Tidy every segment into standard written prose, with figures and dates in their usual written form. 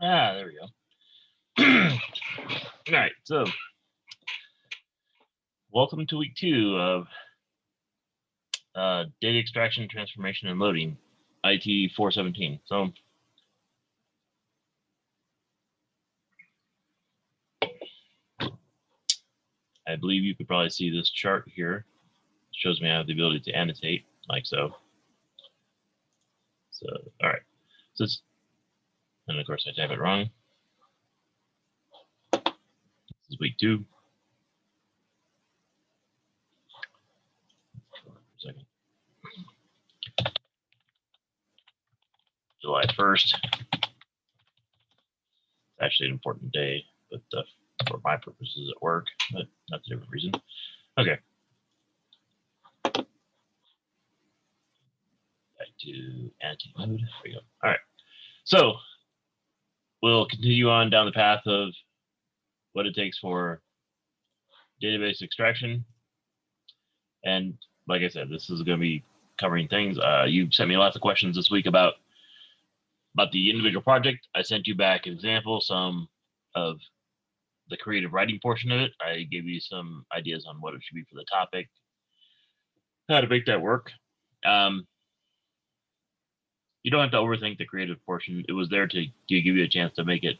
Ah, there we go. All right, so welcome to week 2 of data extraction, transformation, and loading, IT417. So I believe you could probably see this chart here. It shows me I have the ability to annotate, like so. So, all right. So it's, and of course I type it wrong. This is week 2. Second. July 1st. It's actually an important day, but for my purposes at work, but that's a different reason. Okay. Back to annotate mode. There we go. All right. So we'll continue on down the path of what it takes for database extraction. And like I said, this is going to be covering things. You sent me lots of questions this week about the individual project. I sent you back an example, some of the creative writing portion of it. I gave you some ideas on what it should be for the topic, how to make that work. You don't have to overthink the creative portion. It was there to give you a chance to make it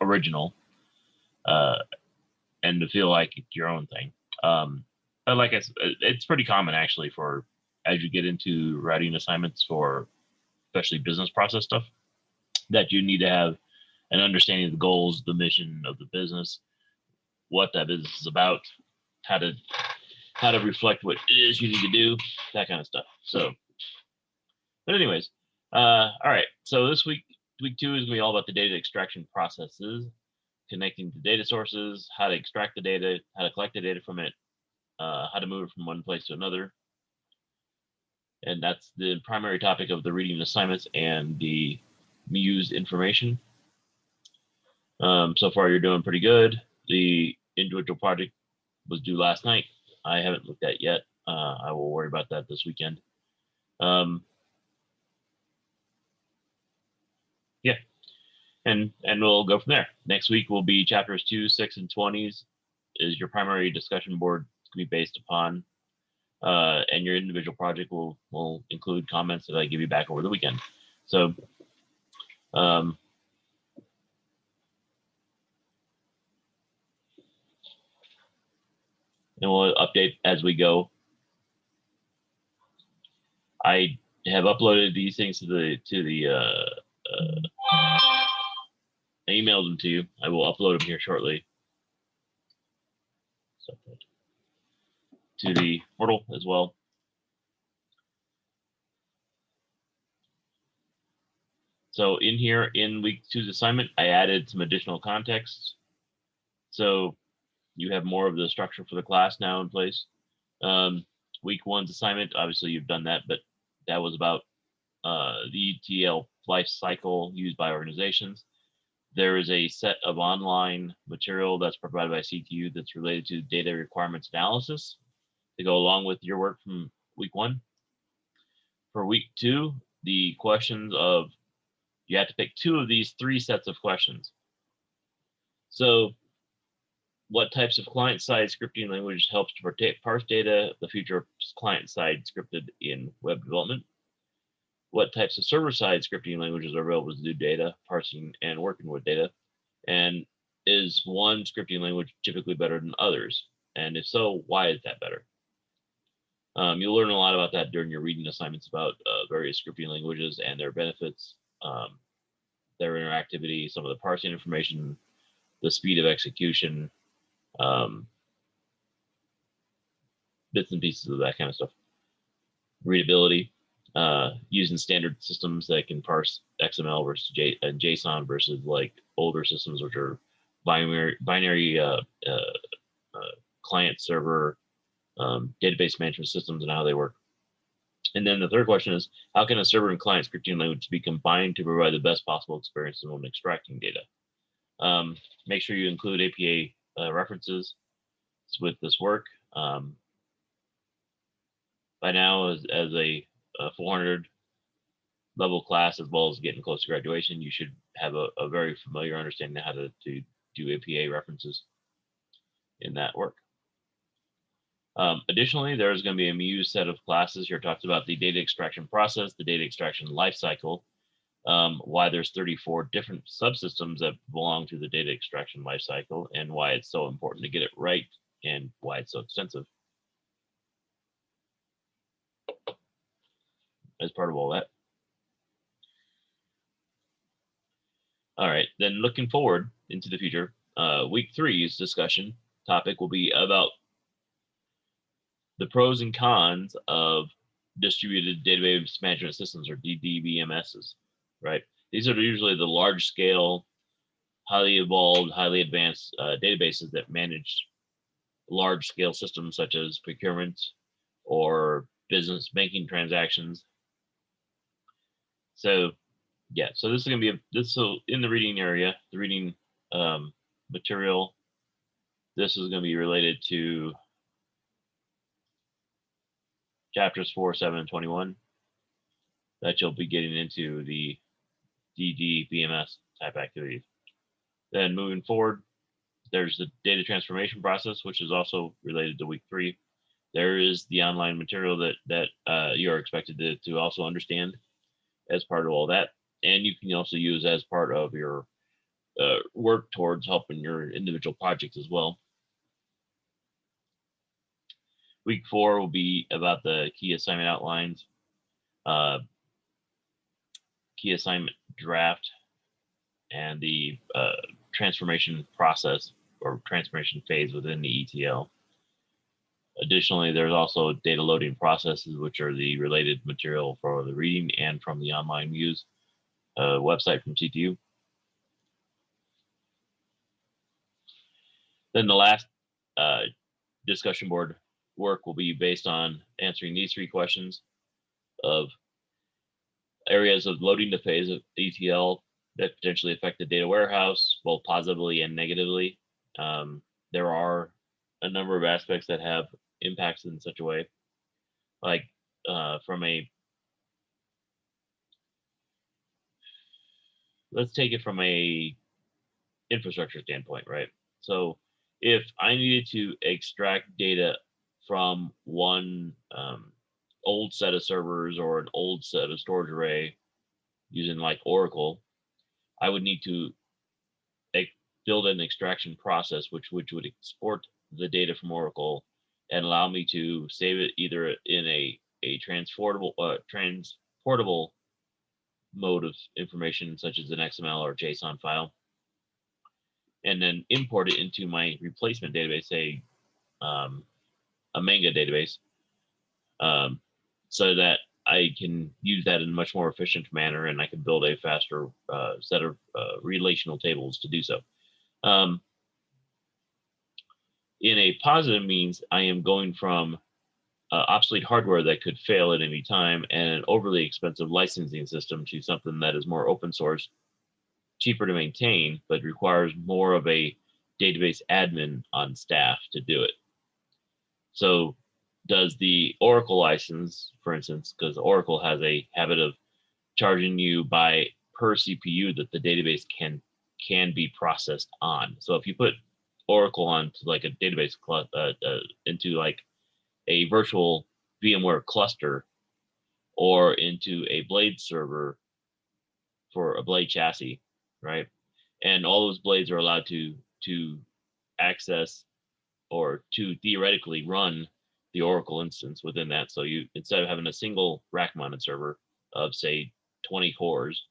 original and to feel like it's your own thing. But like I said, it's pretty common actually for as you get into writing assignments for especially business process stuff, that you need to have an understanding of the goals, the mission of the business, what that business is about, how to reflect what it is you need to do, that kind of stuff. So, but anyways, all right. So this week 2 is gonna be all about the data extraction processes, connecting to data sources, how to extract the data, how to collect the data from it, how to move it from one place to another. And that's the primary topic of the reading assignments and the used information. So far, you're doing pretty good. The individual project was due last night. I haven't looked at yet. I will worry about that this weekend. Yeah, and we'll go from there. Next week will be chapters 2, 6, and 20s. Is your primary discussion board to be based upon, and your individual project will include comments that I give you back over the weekend. So, and we'll update as we go. I have uploaded these things to the I emailed them to you. I will upload them here shortly to the portal as well. So in here, in week 2's assignment, I added some additional context. So you have more of the structure for the class now in place. Week 1's assignment, obviously you've done that, but that was about the ETL life cycle used by organizations. There is a set of online material that's provided by CTU that's related to data requirements analysis to go along with your work from week 1. For week 2, the questions of, you have to pick 2 of these 3 sets of questions. So what types of client-side scripting language helps to parse data, the future of client-side scripted in web development? What types of server-side scripting languages are available to do data parsing and working with data? And is one scripting language typically better than others? And if so, why is that better? You'll learn a lot about that during your reading assignments about various scripting languages and their benefits, their interactivity, some of the parsing information, the speed of execution, bits and pieces of that kind of stuff. Readability, using standard systems that can parse XML versus JSON versus like older systems, which are binary client server database management systems and how they work. And then the third question is, how can a server and client scripting language be combined to provide the best possible experience when extracting data? Make sure you include APA references with this work. By now, as a 400 level class as well as getting close to graduation, you should have a very familiar understanding of how to do APA references in that work. Additionally, there's going to be a MU set of classes here. Talks about the data extraction process, the data extraction lifecycle, why there's 34 different subsystems that belong to the data extraction lifecycle, and why it's so important to get it right, and why it's so extensive. As part of all that. All right, then looking forward into the future, week 3's discussion topic will be about the pros and cons of distributed database management systems, or DDBMSs, right? These are usually the large scale, highly evolved, highly advanced databases that manage large scale systems such as procurement or business banking transactions. So yeah, so this is going to be so in the reading area, the reading material, this is going to be related to chapters 4, 7, and 21 that you'll be getting into the DDBMS type activities. Then moving forward, there's the data transformation process, which is also related to week 3. There is the online material that you're expected to also understand as part of all that. And you can also use as part of your work towards helping your individual projects as well. Week 4 will be about the key assignment outlines, key assignment draft, and the transformation process or transformation phase within the ETL. Additionally, there's also data loading processes, which are the related material for the reading and from the online views website from CTU. Then the last discussion board work will be based on answering these 3 questions of areas of loading the phase of ETL that potentially affect the data warehouse, both positively and negatively. There are a number of aspects that have impacts in such a way, like let's take it from a infrastructure standpoint, right? So if I needed to extract data from one old set of servers or an old set of storage array using like Oracle, I would need to build an extraction process which would export the data from Oracle and allow me to save it either in a transportable mode of information such as an XML or JSON file, and then import it into my replacement database, say a Manga database, so that I can use that in a much more efficient manner, and I can build a faster set of relational tables to do so. In a positive means, I am going from obsolete hardware that could fail at any time and an overly expensive licensing system to something that is more open source, cheaper to maintain, but requires more of a database admin on staff to do it. So does the Oracle license, for instance, because Oracle has a habit of charging you by per CPU that the database can be processed on. So if you put Oracle onto like a database into like a virtual VMware cluster or into a blade server for a blade chassis, right? And all those blades are allowed to access or to theoretically run the Oracle instance within that. So you, instead of having a single rack mounted server of say 20 cores,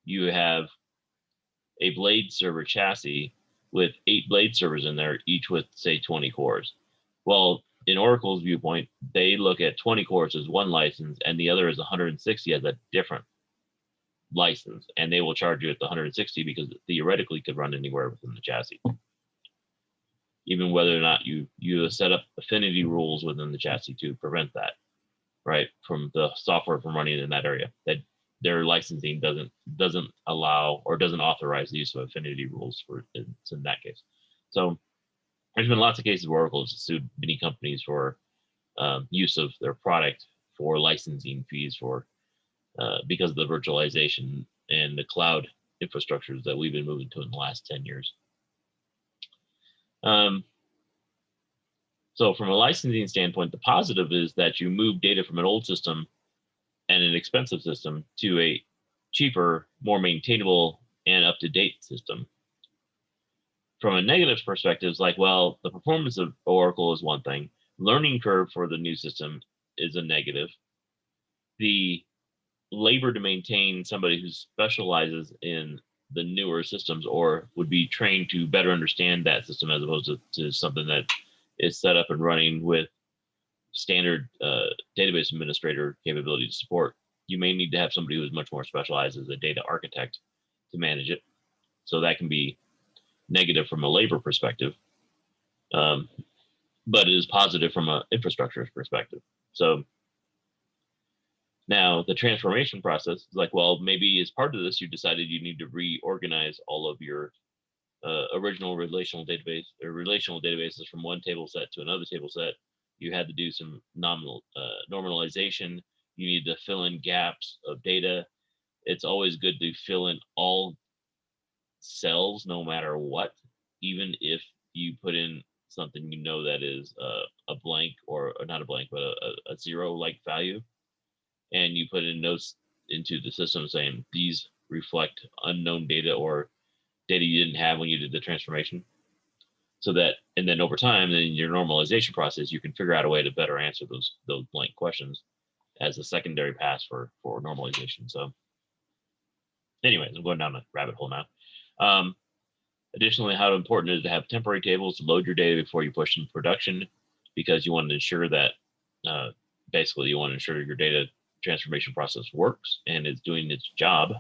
you have a blade server chassis with 8 blade servers in there, each with say 20 cores. Well, in Oracle's viewpoint, they look at 20 cores as one license and the other is 160 as a different license, and they will charge you at the 160 because it theoretically could run anywhere within the chassis, even whether or not you set up affinity rules within the chassis to prevent that, right, from the software from running in that area. That their licensing doesn't allow or doesn't authorize the use of affinity rules for in that case. So there's been lots of cases where Oracle has sued many companies for use of their product for licensing fees for because of the virtualization and the cloud infrastructures that we've been moving to in the last 10 years. So from a licensing standpoint, the positive is that you move data from an old system and an expensive system to a cheaper, more maintainable, and up-to-date system. From a negative perspective, it's like, well, the performance of Oracle is one thing. Learning curve for the new system is a negative. The labor to maintain somebody who specializes in the newer systems or would be trained to better understand that system as opposed to something that is set up and running with standard database administrator capability to support. You may need to have somebody who is much more specialized as a data architect to manage it. So that can be negative from a labor perspective, but it is positive from an infrastructure perspective. So now the transformation process is like, well, maybe as part of this, you decided you need to reorganize all of your original relational databases from one table set to another table set. You had to do some normalization. You need to fill in gaps of data. It's always good to fill in all cells no matter what, even if you put in something you know that is a blank or not a blank, but a zero-like value. And you put in notes into the system saying these reflect unknown data or data you didn't have when you did the transformation. So that, and then over time, then in your normalization process, you can figure out a way to better answer those blank questions as a secondary pass for normalization. So anyways, I'm going down a rabbit hole now. Additionally, how important it is to have temporary tables to load your data before you push in production, because you want to ensure that basically you want to ensure your data transformation process works and is doing its job.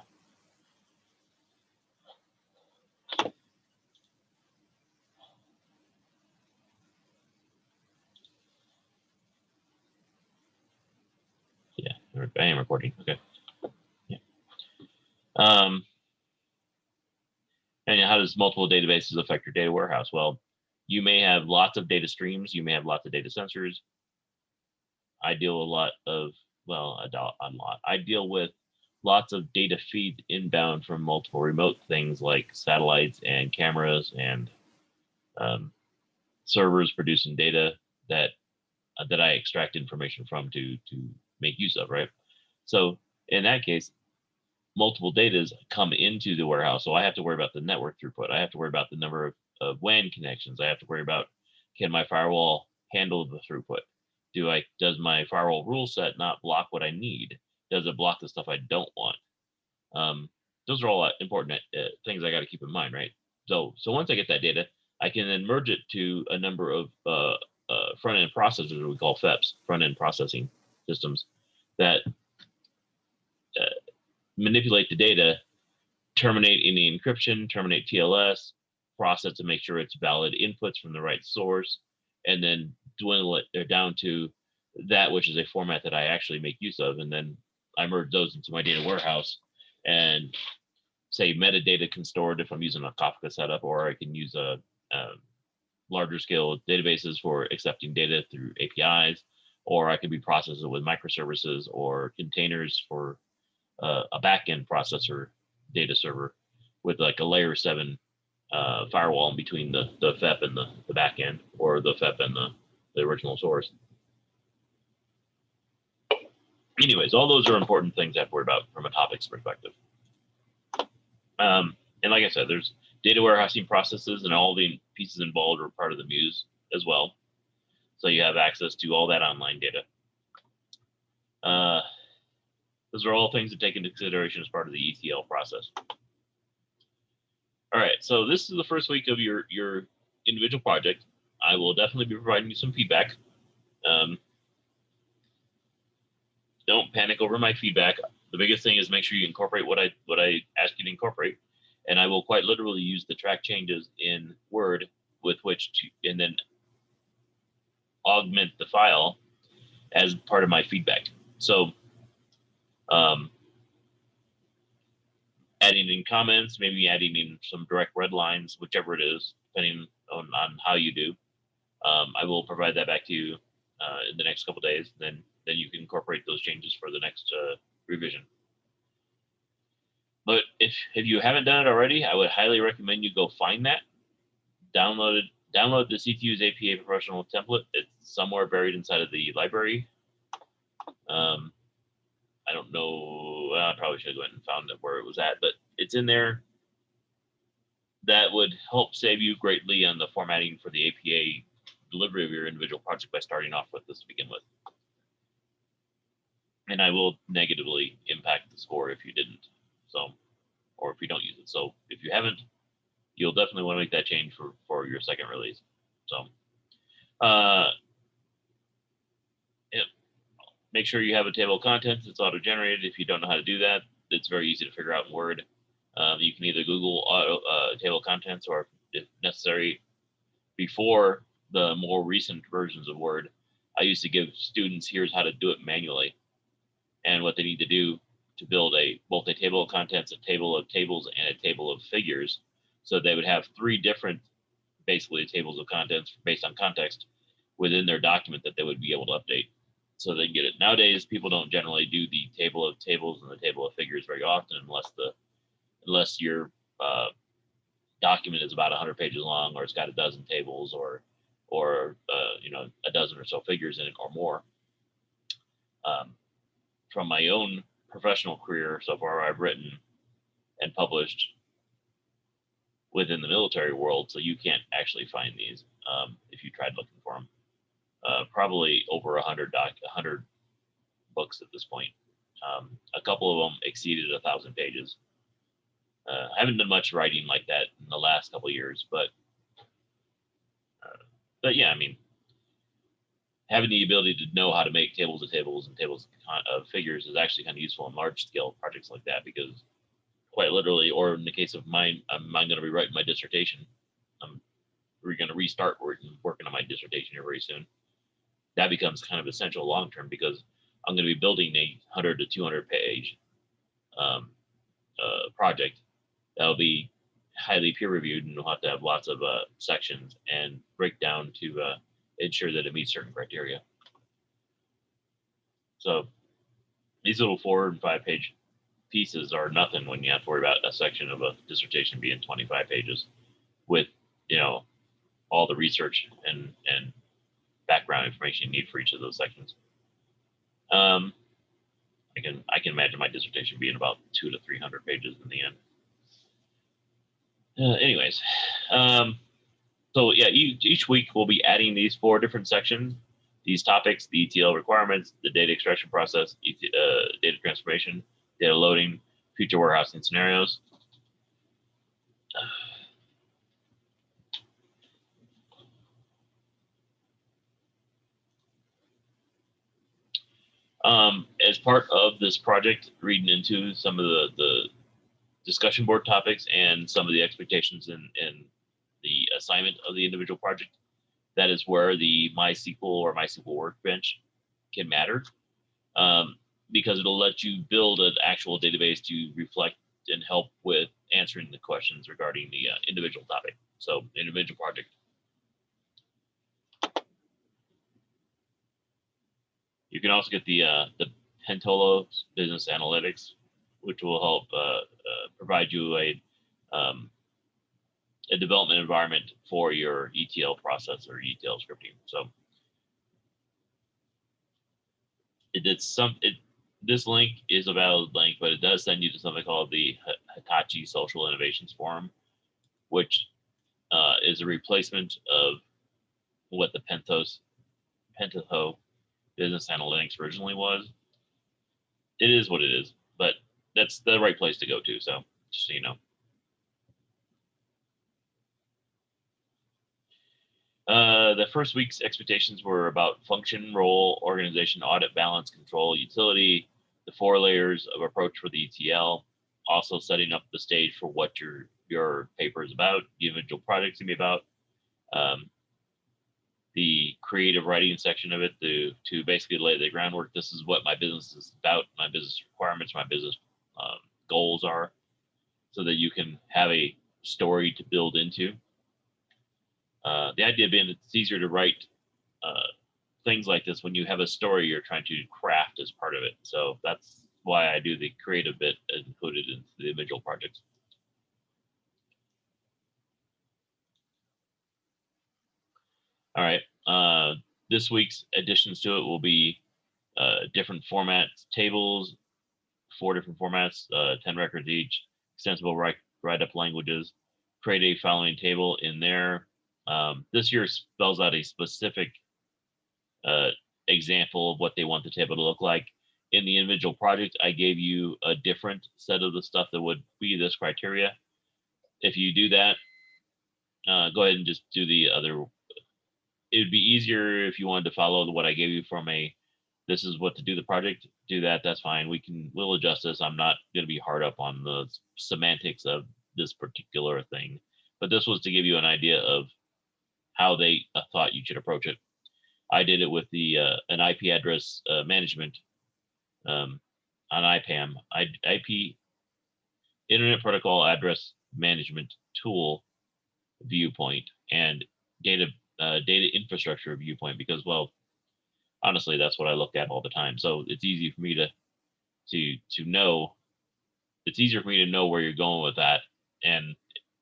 Yeah, I am recording. Okay. Yeah. And how does multiple databases affect your data warehouse? Well, you may have lots of data streams. You may have lots of data sensors. I deal with a lot of, well, I deal with lots of data feed inbound from multiple remote things like satellites and cameras and servers producing data that I extract information from to make use of, right? So in that case, multiple datas come into the warehouse. So I have to worry about the network throughput. I have to worry about the number of WAN connections. I have to worry about, can my firewall handle the throughput? Does my firewall rule set not block what I need? Does it block the stuff I don't want? Those are all important things I got to keep in mind, right? So once I get that data, I can then merge it to a number of front-end processors, we call FEPs, front-end processing systems, that manipulate the data, terminate any encryption, terminate TLS, process to make sure it's valid inputs from the right source, and then dwindle it down to that which is a format that I actually make use of. And then I merge those into my data warehouse, and say metadata can store it if I'm using a Kafka setup, or I can use a larger scale databases for accepting data through APIs, or I could be processing with microservices or containers for a backend processor data server with like a layer 7 firewall in between the FEP and the backend, or the FEP and the original source. Anyways, all those are important things I have to worry about from a topics perspective. And like I said, there's data warehousing processes, and all the pieces involved are part of the Muse as well. So you have access to all that online data. Those are all things to take into consideration as part of the ETL process. All right, so this is the first week of your individual project. I will definitely be providing you some feedback. Don't panic over my feedback. The biggest thing is make sure you incorporate what I ask you to incorporate, and I will quite literally use the track changes in Word with which to, and then augment the file as part of my feedback. So adding in comments, maybe adding in some direct red lines, whichever it is, depending on how you do. I will provide that back to you in the next couple of days. Then you can incorporate those changes for the next revision. But if you haven't done it already, I would highly recommend you go find that, download the CTU's APA professional template. It's somewhere buried inside of the library. I don't know. I probably should have went and found it where it was at, but it's in there. That would help save you greatly on the formatting for the APA delivery of your individual project by starting off with this to begin with. And I will negatively impact the score if you didn't. So, or if you don't use it. So if you haven't, you'll definitely want to make that change for your second release. So, yeah, make sure you have a table of contents that's auto-generated. If you don't know how to do that, it's very easy to figure out in Word. You can either Google table of contents, or if necessary, before the more recent versions of Word, I used to give students, here's how to do it manually, and what they need to do to build both a table of contents, a table of tables, and a table of figures. So they would have three different, basically, tables of contents based on context within their document that they would be able to update, so they can get it. Nowadays, people don't generally do the table of tables and the table of figures very often, unless your document is about 100 pages long, or it's got a dozen tables, or a dozen or so figures in it or more. From my own professional career so far, I've written and published within the military world, so you can't actually find these if you tried looking for them. Probably over 100 books at this point. A couple of them exceeded 1,000 pages. I haven't done much writing like that in the last couple of years, but yeah, I mean, having the ability to know how to make tables of tables and tables of figures is actually kind of useful in large scale projects like that, because quite literally, or in the case of mine, I'm going to be writing my dissertation. We're going to restart working on my dissertation here very soon. That becomes kind of essential long term, because I'm going to be building a 100 to 200 page project that'll be highly peer reviewed, and we'll have to have lots of sections and break down to ensure that it meets certain criteria. So these little 4 and 5 page pieces are nothing when you have to worry about a section of a dissertation being 25 pages with, all the research and background information you need for each of those sections. I can imagine my dissertation being about 200 to 300 pages in the end. Anyways, so yeah, each week we'll be adding these 4 different sections, these topics: the ETL requirements, the data extraction process, data transformation, data loading, future warehousing scenarios. As part of this project, reading into some of the discussion board topics and some of the expectations in the assignment of the individual project, that is where the MySQL or MySQL Workbench can matter, because it'll let you build an actual database to reflect and help with answering the questions regarding the individual topic, so individual project. You can also get the Pentolo Business Analytics, which will help provide you a development environment for your ETL process or ETL scripting. So this link is a valid link, but it does send you to something called the Hitachi Social Innovations Forum, which is a replacement of what the Pentaho Business Analytics originally was. It is what it is, but that's the right place to go to. So just so you know. The first week's expectations were about function, role, organization, audit, balance, control, utility, the 4 layers of approach for the ETL, also setting up the stage for what your paper is about, the individual projects to be about, the creative writing section of it to basically lay the groundwork. This is what my business is about, my business requirements, my business goals are, so that you can have a story to build into. The idea being it's easier to write things like this when you have a story you're trying to craft as part of it. So that's why I do the creative bit included in the individual projects. All right. This week's additions to it will be different formats, tables, 4 different formats, 10 records each, extensible write-up languages, create a following table in there. This year spells out a specific example of what they want the table to look like. In the individual project, I gave you a different set of the stuff that would be this criteria. If you do that, go ahead and just do the other. It would be easier if you wanted to follow what I gave you from a, this is what to do the project, do that, that's fine. We'll adjust this. I'm not going to be hard up on the semantics of this particular thing, but this was to give you an idea of how they thought you should approach it. I did it with the an IP address management on IPAM, IP Internet Protocol Address Management Tool viewpoint and data infrastructure viewpoint, because, well, honestly, that's what I look at all the time. So it's easy for me to know. It's easier for me to know where you're going with that, and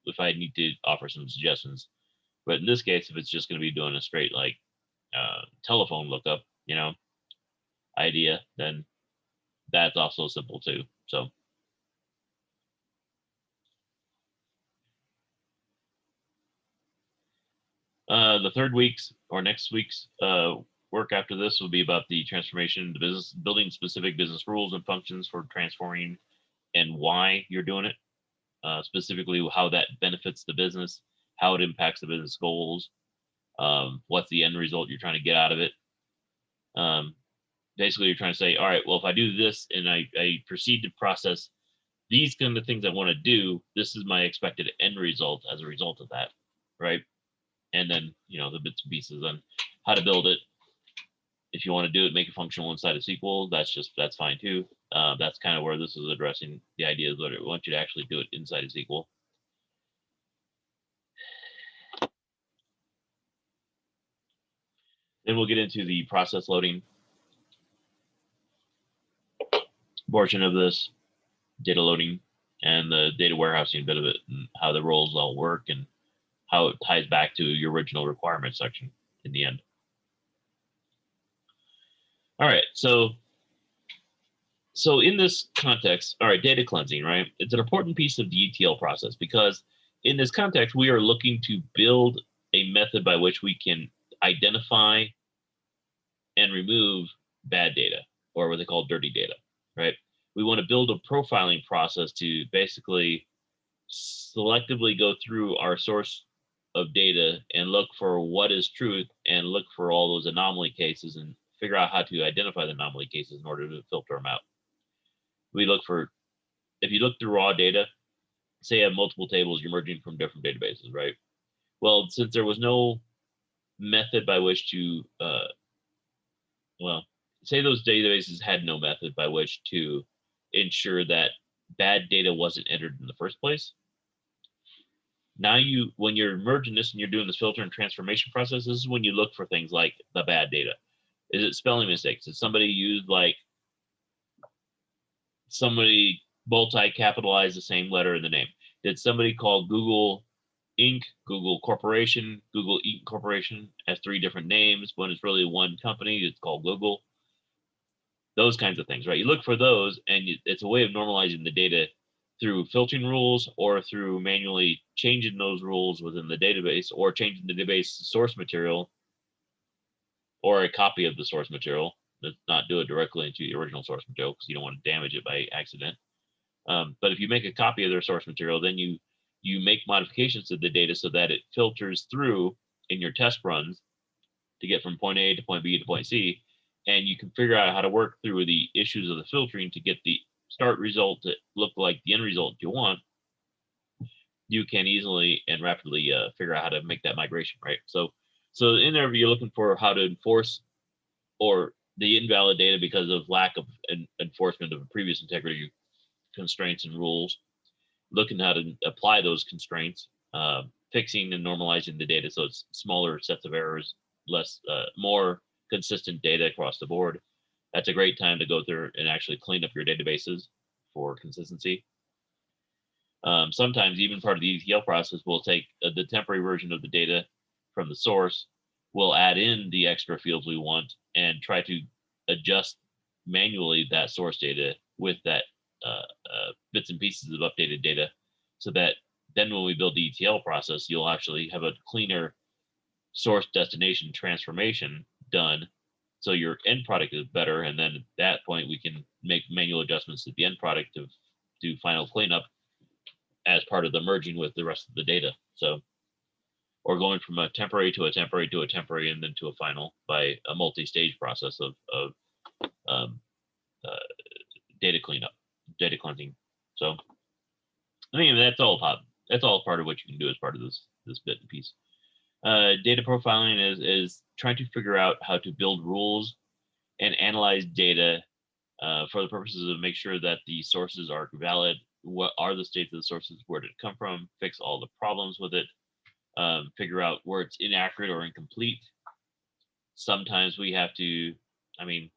if I need to offer some suggestions. But in this case, if it's just going to be doing a straight like telephone lookup, idea, then that's also simple too. So the third week's or next week's work after this will be about the transformation, the business, building specific business rules and functions for transforming and why you're doing it, specifically how that benefits the business, how it impacts the business goals, what's the end result you're trying to get out of it. Basically, you're trying to say, all right, well, if I do this and I proceed to process these kind of things I want to do, this is my expected end result as a result of that, right? And then, the bits and pieces on how to build it. If you want to do it, make it functional inside of SQL, that's fine too. That's kind of where this is addressing the idea is that it wants you to actually do it inside of SQL. Then we'll get into the process loading portion of this, data loading, and the data warehousing bit of it, and how the roles all work, and how it ties back to your original requirements section in the end. All right, so in this context, all right, data cleansing, right? It's an important piece of the ETL process because in this context, we are looking to build a method by which we can identify and remove bad data, or what they call dirty data, right? We want to build a profiling process to basically selectively go through our source of data and look for what is truth and look for all those anomaly cases and figure out how to identify the anomaly cases in order to filter them out. We look for, if you look through raw data, say you have multiple tables you're merging from different databases, right? Well, since there was no method by which to, say those databases had no method by which to ensure that bad data wasn't entered in the first place. Now when you're merging this and you're doing this filter and transformation process, this is when you look for things like the bad data. Is it spelling mistakes? Did somebody use somebody multi-capitalize the same letter in the name? Did somebody call Google Inc., Google Corporation, Google Inc. Corporation as 3 different names when it's really one company? It's called Google. Those kinds of things, right? You look for those, and it's a way of normalizing the data through filtering rules or through manually changing those rules within the database or changing the database source material or a copy of the source material. Let's not do it directly into the original source material because you don't want to damage it by accident. But if you make a copy of their source material, then you make modifications to the data so that it filters through in your test runs to get from point A to point B to point C. And you can figure out how to work through the issues of the filtering to get the start result to look like the end result you want. You can easily and rapidly figure out how to make that migration, right? So in there, you're looking for how to enforce or the invalid data because of lack of enforcement of previous integrity constraints and rules, looking how to apply those constraints, fixing and normalizing the data so it's smaller sets of errors, more consistent data across the board, that's a great time to go through and actually clean up your databases for consistency. Sometimes even part of the ETL process will take the temporary version of the data from the source, we'll add in the extra fields we want and try to adjust manually that source data with that bits and pieces of updated data, so that then when we build the ETL process, you'll actually have a cleaner source destination transformation done, so your end product is better, and then at that point we can make manual adjustments to the end product to do final cleanup as part of the merging with the rest of the data. So, or going from a temporary to a temporary to a temporary and then to a final by a multi-stage process of um, uh, data cleanup, data cleansing. So, I mean, that's all part of what you can do as part of this bit and piece. Data profiling is trying to figure out how to build rules and analyze data for the purposes of make sure that the sources are valid. What are the states of the sources? Where did it come from? Fix all the problems with it. Figure out where it's inaccurate or incomplete. Sometimes we have to, I mean,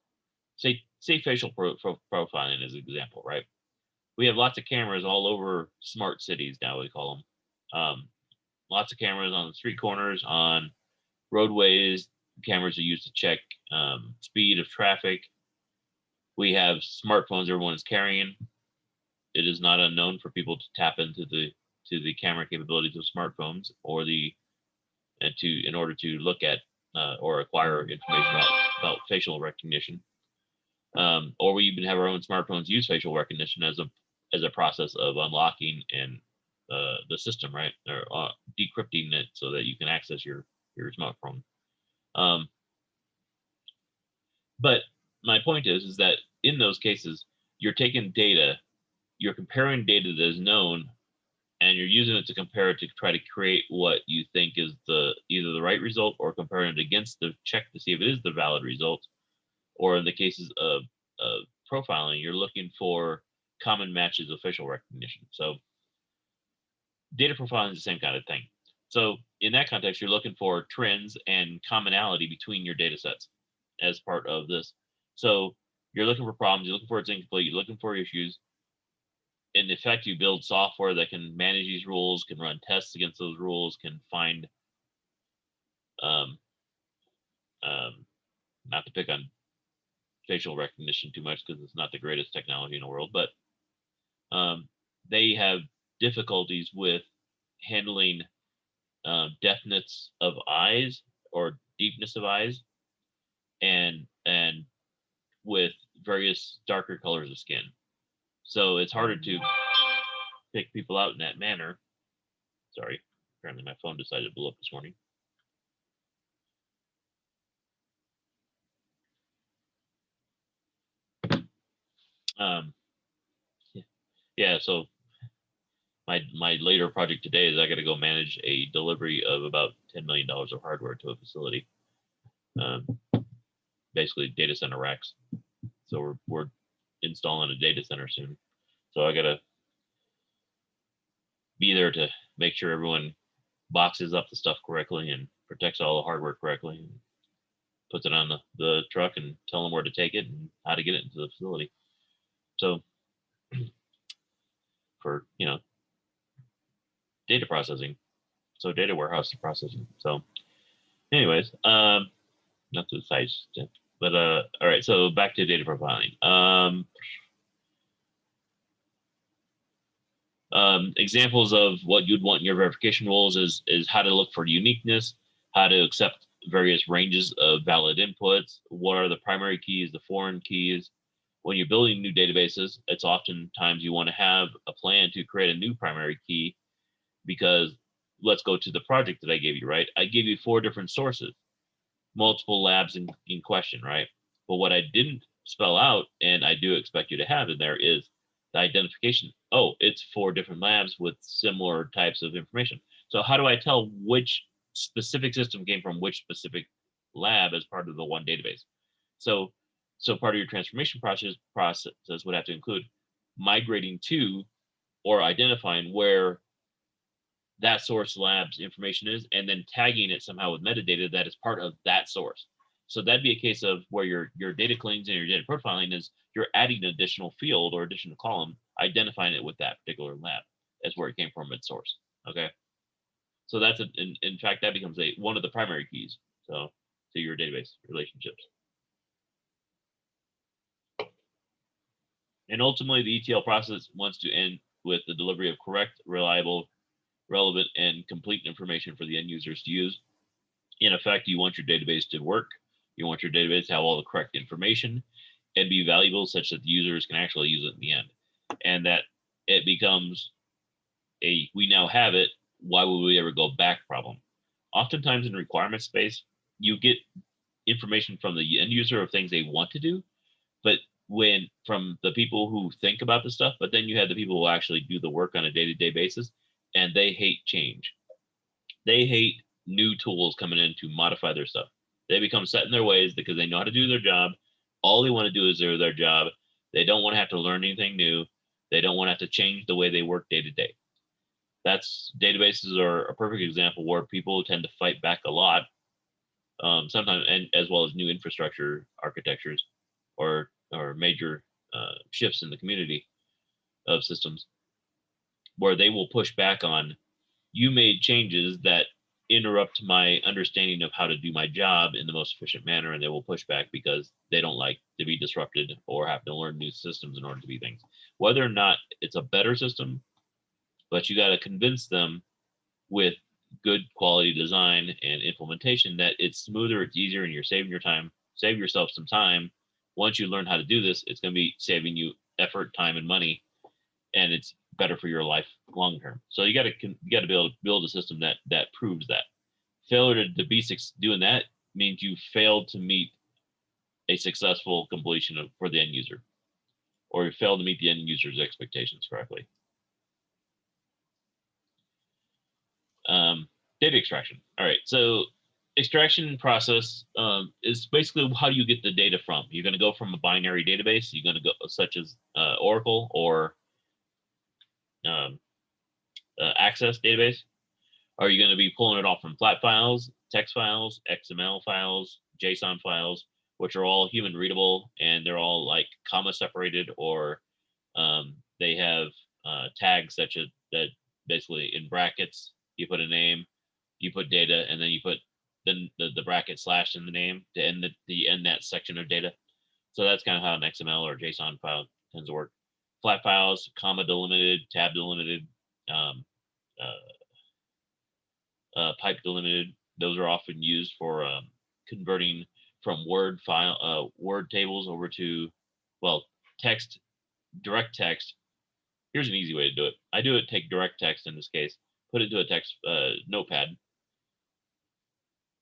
say facial profiling as an example, right? We have lots of cameras all over smart cities now, we call them. Lots of cameras on the street corners, on roadways. Cameras are used to check speed of traffic. We have smartphones everyone is carrying. It is not unknown for people to tap into the camera capabilities of smartphones or in order to look at or acquire information about facial recognition. Or we even have our own smartphones use facial recognition as a process of unlocking and the system, right, or decrypting it so that you can access your smartphone. But my point is that in those cases, you're taking data, you're comparing data that is known, and you're using it to compare it to try to create what you think is either the right result, or comparing it against the check to see if it is the valid result. Or in the cases of profiling, you're looking for common matches of facial recognition. So data profiling is the same kind of thing. So in that context, you're looking for trends and commonality between your data sets as part of this. So you're looking for problems, you're looking for it's incomplete, you're looking for issues. In effect, you build software that can manage these rules, can run tests against those rules, can find, not to pick on facial recognition too much because it's not the greatest technology in the world, but they have difficulties with handling deafness of eyes or deepness of eyes, and with various darker colors of skin. So it's harder to pick people out in that manner. Sorry, apparently my phone decided to blow up this morning. Yeah, so my later project today is I got to go manage a delivery of about $10 million of hardware to a facility. Basically data center racks. So we're installing a data center soon. So I got to be there to make sure everyone boxes up the stuff correctly and protects all the hardware correctly and puts it on the truck and tell them where to take it and how to get it into the facility. So for, data processing. So data warehouse processing. So anyways, not the side step, but all right. So back to data profiling. Examples of what you'd want in your verification rules is how to look for uniqueness, how to accept various ranges of valid inputs, what are the primary keys, the foreign keys. When you're building new databases, it's oftentimes you want to have a plan to create a new primary key, because let's go to the project that I gave you, right? I gave you 4 different sources, multiple labs in question, right? But what I didn't spell out, and I do expect you to have in there, is the identification. Oh, it's 4 different labs with similar types of information. So how do I tell which specific system came from which specific lab as part of the one database? So part of your transformation process would have to include migrating to or identifying where that source lab's information is, and then tagging it somehow with metadata that is part of that source. So that'd be a case of where your data cleans and your data profiling is you're adding an additional field or additional column, identifying it with that particular lab as where it came from its source. Okay. So that's in fact that becomes one of the primary keys. So to your database relationships. And ultimately, the ETL process wants to end with the delivery of correct, reliable, relevant, and complete information for the end users to use. In effect, you want your database to work. You want your database to have all the correct information and be valuable such that the users can actually use it in the end. And that it becomes we now have it, why would we ever go back problem? Oftentimes in requirement space, you get information from the end user of things they want to do, but when from the people who think about the stuff, but then you have the people who actually do the work on a day-to-day basis, and they hate change. They hate new tools coming in to modify their stuff. They become set in their ways because they know how to do their job. All they want to do is their job. They don't want to have to learn anything new. They don't want to have to change the way they work day to day. That's databases are a perfect example where people tend to fight back a lot, sometimes, and as well as new infrastructure architectures or major shifts in the community of systems, where they will push back on you made changes that interrupt my understanding of how to do my job in the most efficient manner, and they will push back because they don't like to be disrupted or have to learn new systems in order to be things. Whether or not it's a better system, but you got to convince them with good quality design and implementation that it's smoother, it's easier, and you're saving your time. Save yourself some time. Once you learn how to do this, it's going to be saving you effort, time, and money, and it's better for your life long term. So you got to be able to build a system that proves that. Failure to be doing that means you failed to meet a successful completion for the end user, or you failed to meet the end user's expectations correctly. Data extraction. All right, so extraction process is basically how you get the data from. You're going to go from a binary database. You're going to go such as Oracle or Access database. Are you going to be pulling it off from flat files, text files, XML files, JSON files, which are all human readable and they're all like comma separated, or they have tags such as that basically in brackets you put a name, you put data, and then you put then the bracket slash in the name to end the end that section of data. So that's kind of how an XML or JSON file tends to work. Flat files, comma delimited, tab delimited, um, pipe delimited. Those are often used for converting from Word tables over to, well, text, direct text. Here's an easy way to do it. I do it, take direct text in this case, put it to a text notepad,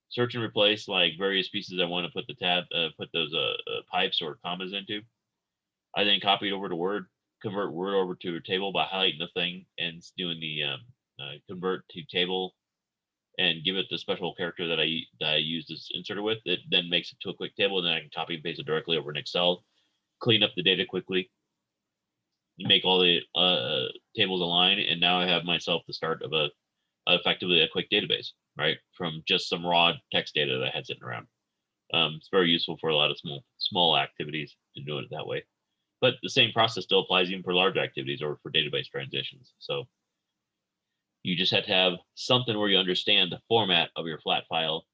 search and replace like various pieces I want to put those pipes or commas into. I then copy it over to Word, convert Word over to a table by highlighting the thing and doing the convert to table and give it the special character that I use this inserter with. It then makes it to a quick table, and then I can copy and paste it directly over in Excel, clean up the data quickly, make all the tables align, and now I have myself the start of effectively a quick database, right? From just some raw text data that I had sitting around. It's very useful for a lot of small activities to do it that way. But the same process still applies even for large activities or for database transitions. So you just have to have something where you understand the format of your flat file,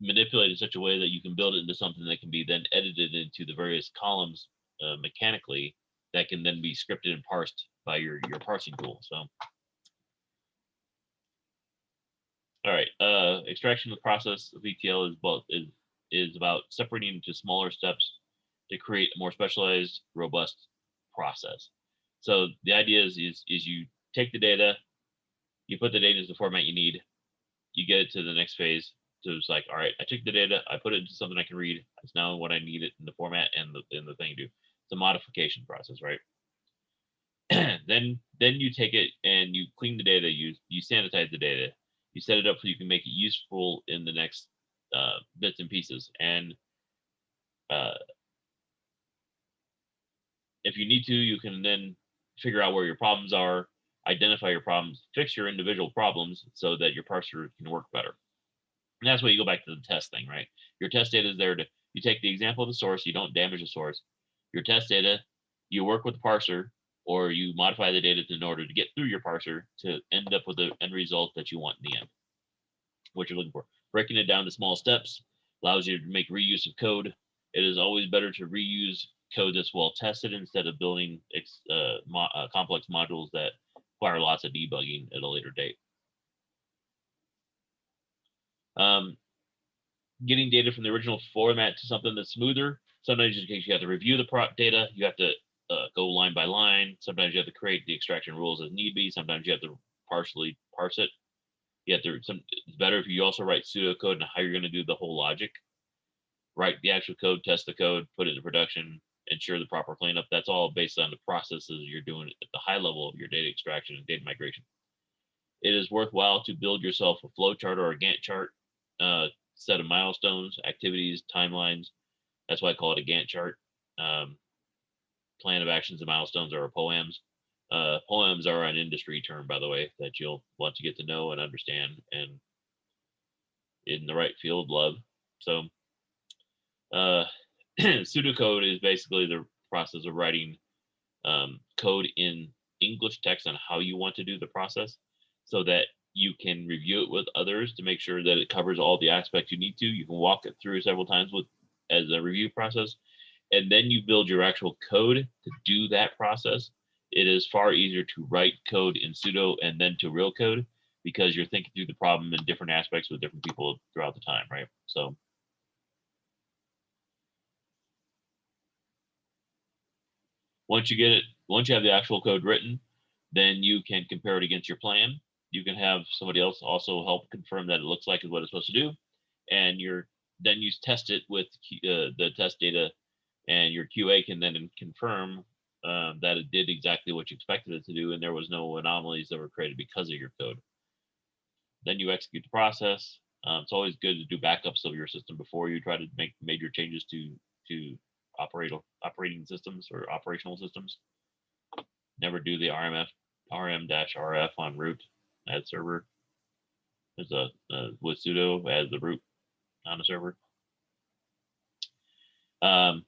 manipulate in such a way that you can build it into something that can be then edited into the various columns mechanically that can then be scripted and parsed by your parsing tool. So, all right, extraction of the process of ETL is about separating into smaller steps to create a more specialized, robust process. So the idea is you take the data, you put the data into the format you need, you get it to the next phase. So it's like, all right, I took the data, I put it into something I can read. It's now what I need it in the format and the thing to do. It's a modification process, right? then you take it and you clean the data, you sanitize the data, you set it up so you can make it useful in the next bits and pieces. And if you need to, you can then figure out where your problems are, identify your problems, fix your individual problems so that your parser can work better. And that's why you go back to the test thing, right? Your test data is there to, you take the example of the source, you don't damage the source. Your test data, you work with the parser, or you modify the data in order to get through your parser to end up with the end result that you want in the end, what you're looking for. Breaking it down to small steps allows you to make reuse of code. It is always better to reuse code that's well tested instead of building complex modules that require lots of debugging at a later date. Getting data from the original format to something that's smoother. Sometimes you have to review the data. You have to go line by line. Sometimes you have to create the extraction rules as need be. Sometimes you have to partially parse it. You have to. It's better if you also write pseudocode and how you're going to do the whole logic. Write the actual code, test the code, put it into production, ensure the proper cleanup. That's all based on the processes you're doing at the high level of your data extraction and data migration. It is worthwhile to build yourself a flow chart or a Gantt chart, set of milestones, activities, timelines. That's why I call it a Gantt chart. Plan of actions and milestones are POEMs. POEMs are an industry term, by the way, that you'll want to get to know and understand, and in the right field, love. So, pseudocode is basically the process of writing code in English text on how you want to do the process, so that you can review it with others to make sure that it covers all the aspects you need to. You can walk it through several times with as a review process, and then you build your actual code to do that process. It is far easier to write code in pseudo and then to real code, because you're thinking through the problem in different aspects with different people throughout the time, right? So once you have the actual code written, then you can compare it against your plan. You can have somebody else also help confirm that it looks like what it's supposed to do, and then you test it with the test data, and your QA can then confirm that it did exactly what you expected it to do, and there was no anomalies that were created because of your code. Then you execute the process. It's always good to do backups of your system before you try to make major changes to operating systems or operational systems. Never do the rm-rf on root add server. There's a with sudo as the root on a server. So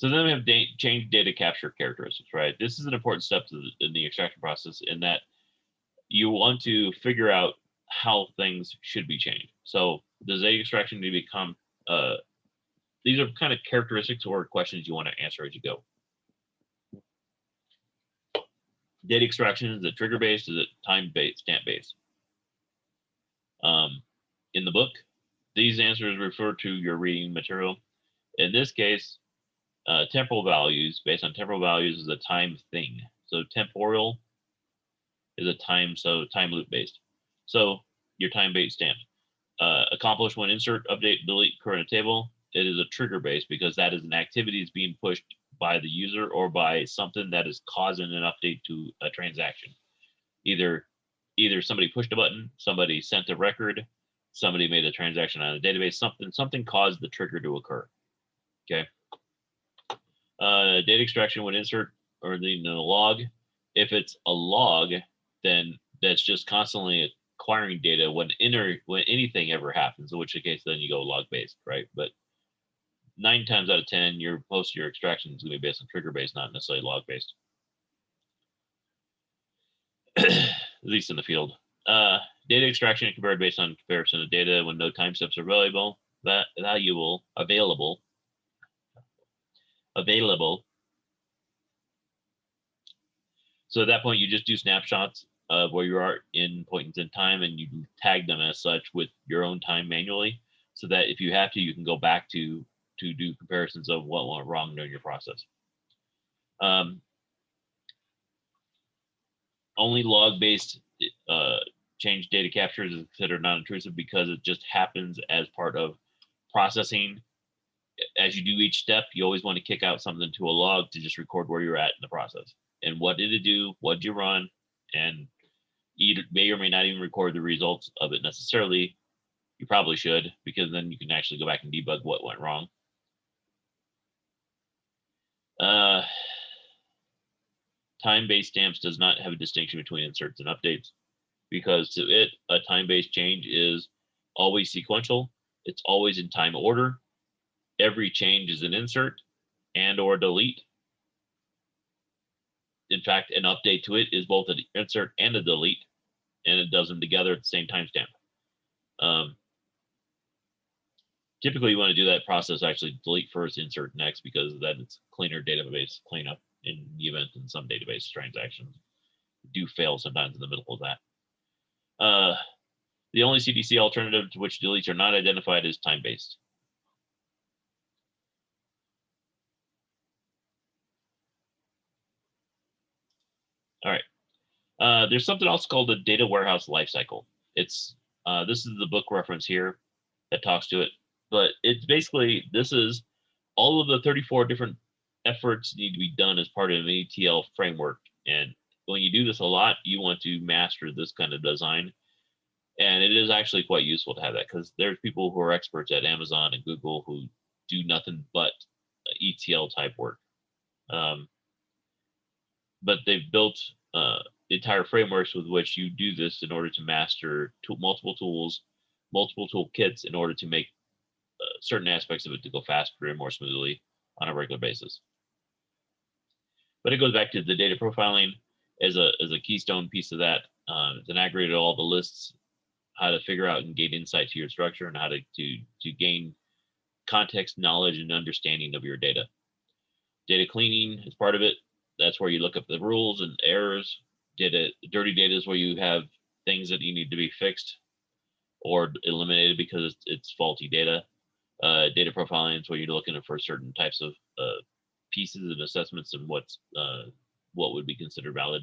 then we have change data capture characteristics, right? This is an important step in the extraction process, in that you want to figure out how things should be changed. So does data extraction need to become, these are kind of characteristics or questions you want to answer as you go. Data extraction, is it trigger based? Is it time based, stamp based? In the book, these answers refer to your reading material. In this case, temporal values, based on temporal values, is a time thing. So temporal is a time, so time loop based. So your time based stamp. Accomplish when insert, update, delete, current table. It is a trigger based, because that is an activity that's being pushed by the user or by something that is causing an update to a transaction. Either somebody pushed a button, somebody sent a record, somebody made a transaction on a database, something caused the trigger to occur. Okay. Data extraction would insert or the log. If it's a log, then that's just constantly acquiring data when anything ever happens, in which case then you go log based, right? But 9 times out of 10, most of your extraction is going to be based on trigger based, not necessarily log based. At least in the field. Data extraction and compared based on comparison of data when no time steps are available. So at that point, you just do snapshots of where you are in points in time, and you tag them as such with your own time manually, so that if you have to, you can go back to do comparisons of what went wrong during your process. Only log-based change data capture is considered non-intrusive, because it just happens as part of processing. As you do each step, you always want to kick out something to a log to just record where you're at in the process and what did it do, what did you run, and you may or may not even record the results of it necessarily. You probably should, because then you can actually go back and debug what went wrong. Time-based stamps does not have a distinction between inserts and updates. because to it, a time-based change is always sequential. It's always in time order. Every change is an insert and or delete. In fact, an update to it is both an insert and a delete, and it does them together at the same timestamp. Typically, you want to do that process actually delete first, insert next, because then it's cleaner database cleanup in the event in some database transactions do fail sometimes in the middle of that. The only CDC alternative to which deletes are not identified is time-based. All right. There's something else called the data warehouse lifecycle. It's this is the book reference here that talks to it, but it's basically, this is all of the 34 different efforts need to be done as part of an ETL framework. And when you do this a lot, you want to master this kind of design. And it is actually quite useful to have that, because there's people who are experts at Amazon and Google who do nothing but ETL type work. But they've built entire frameworks with which you do this in order to master multiple tools, multiple toolkits, in order to make certain aspects of it to go faster and more smoothly on a regular basis. But it goes back to the data profiling as a keystone piece of that. It's an aggregate of all the lists, how to figure out and gain insight to your structure, and how to gain context, knowledge, and understanding of your data. Data cleaning is part of it. That's where you look up the rules and errors. Dirty data is where you have things that you need to be fixed or eliminated because it's faulty data. Data profiling is where you're looking for certain types of pieces and assessments and what would be considered valid.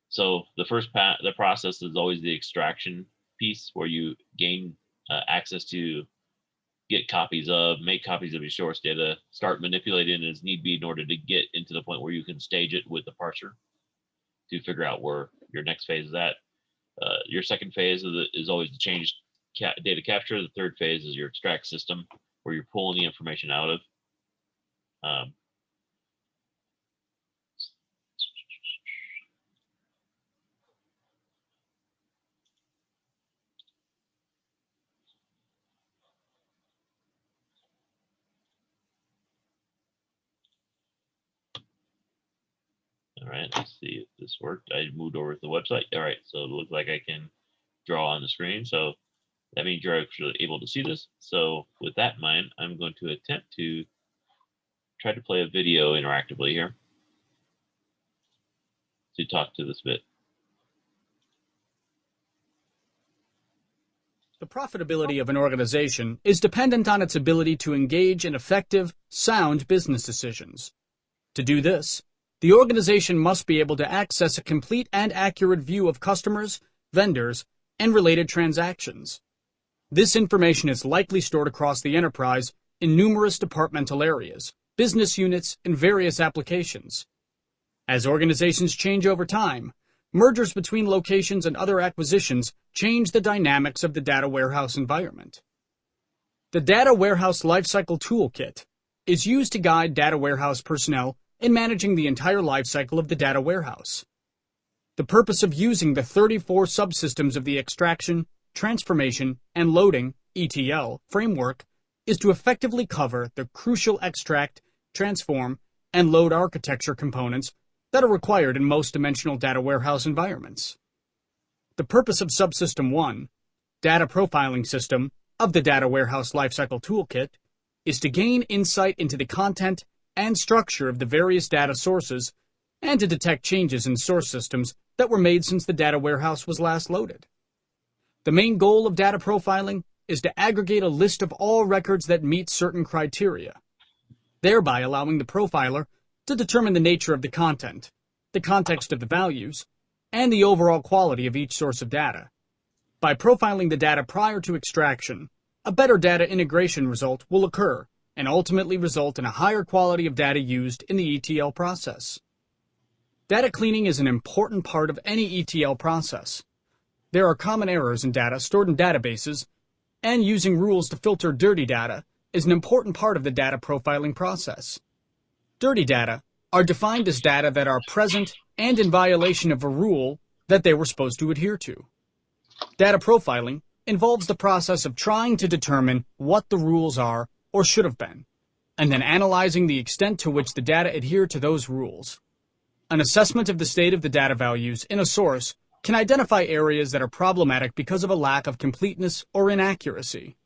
So the first the process is always the extraction piece, where you gain access to get copies of, make copies of your source data, start manipulating it as need be in order to get into the point where you can stage it with the parser to figure out where your next phase is at. Your second phase is always the change data capture. The third phase is your extract system, where you're pulling the information out of. All right, let's see if this worked. I moved over to the website. All right, so it looks like I can draw on the screen. So that means you're actually able to see this. So with that in mind, I'm going to attempt to try to play a video interactively here to talk to this bit. The profitability of an organization is dependent on its ability to engage in effective, sound business decisions. To do this, the organization must be able to access a complete and accurate view of customers, vendors, and related transactions. This information is likely stored across the enterprise in numerous departmental areas, business units, and various applications. As organizations change over time, mergers between locations and other acquisitions change the dynamics of the data warehouse environment. The Data Warehouse Lifecycle Toolkit is used to guide data warehouse personnel in managing the entire lifecycle of the data warehouse. The purpose of using the 34 subsystems of the extraction, transformation, and loading (ETL) framework is to effectively cover the crucial extract, transform, and load architecture components that are required in most dimensional data warehouse environments. The purpose of Subsystem 1, Data Profiling System, of the Data Warehouse Lifecycle Toolkit is to gain insight into the content and structure of the various data sources and to detect changes in source systems that were made since the data warehouse was last loaded. The main goal of data profiling is to aggregate a list of all records that meet certain criteria, thereby allowing the profiler to determine the nature of the content, the context of the values, and the overall quality of each source of data. By profiling the data prior to extraction, a better data integration result will occur and ultimately result in a higher quality of data used in the ETL process. Data cleaning is an important part of any ETL process. There are common errors in data stored in databases, and using rules to filter dirty data is an important part of the data profiling process. Dirty data are defined as data that are present and in violation of a rule that they were supposed to adhere to. Data profiling involves the process of trying to determine what the rules are or should have been, and then analyzing the extent to which the data adhere to those rules. An assessment of the state of the data values in a source can identify areas that are problematic because of a lack of completeness or inaccuracy.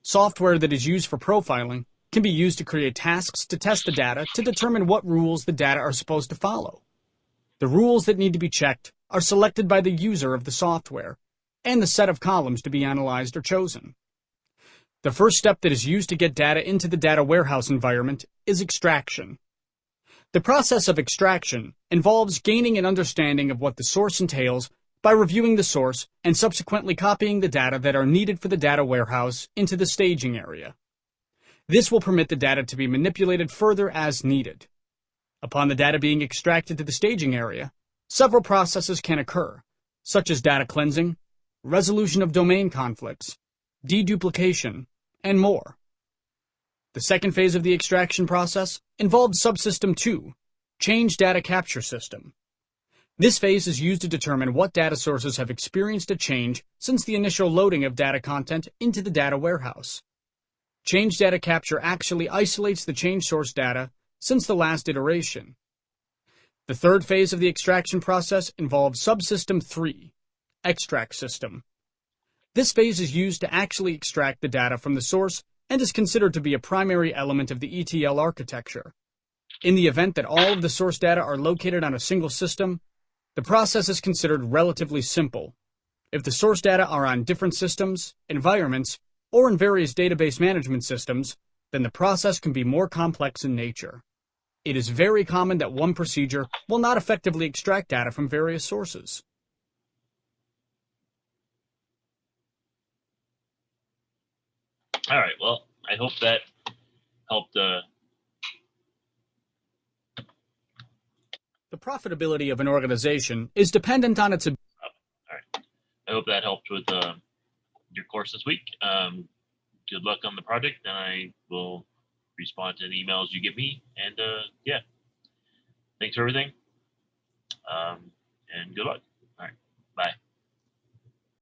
Software that is used for profiling can be used to create tasks to test the data to determine what rules the data are supposed to follow. The rules that need to be checked are selected by the user of the software, and the set of columns to be analyzed are chosen. The first step that is used to get data into the data warehouse environment is extraction. The process of extraction involves gaining an understanding of what the source entails by reviewing the source and subsequently copying the data that are needed for the data warehouse into the staging area. This will permit the data to be manipulated further as needed. Upon the data being extracted to the staging area, several processes can occur, such as data cleansing, resolution of domain conflicts, deduplication, and more. The second phase of the extraction process involves Subsystem 2, Change Data Capture System. This phase is used to determine what data sources have experienced a change since the initial loading of data content into the data warehouse. Change Data Capture actually isolates the change source data since the last iteration. The third phase of the extraction process involves Subsystem 3, Extract System. This phase is used to actually extract the data from the source and is considered to be a primary element of the ETL architecture. In the event that all of the source data are located on a single system, the process is considered relatively simple. If the source data are on different systems, environments, or in various database management systems, then the process can be more complex in nature. It is very common that one procedure will not effectively extract data from various sources. All right. Well, I hope that helped. The profitability of an organization is dependent on its All right. I hope that helped with your course this week. Good luck on the project, and I will respond to the emails you give me. And yeah, thanks for everything, and good luck.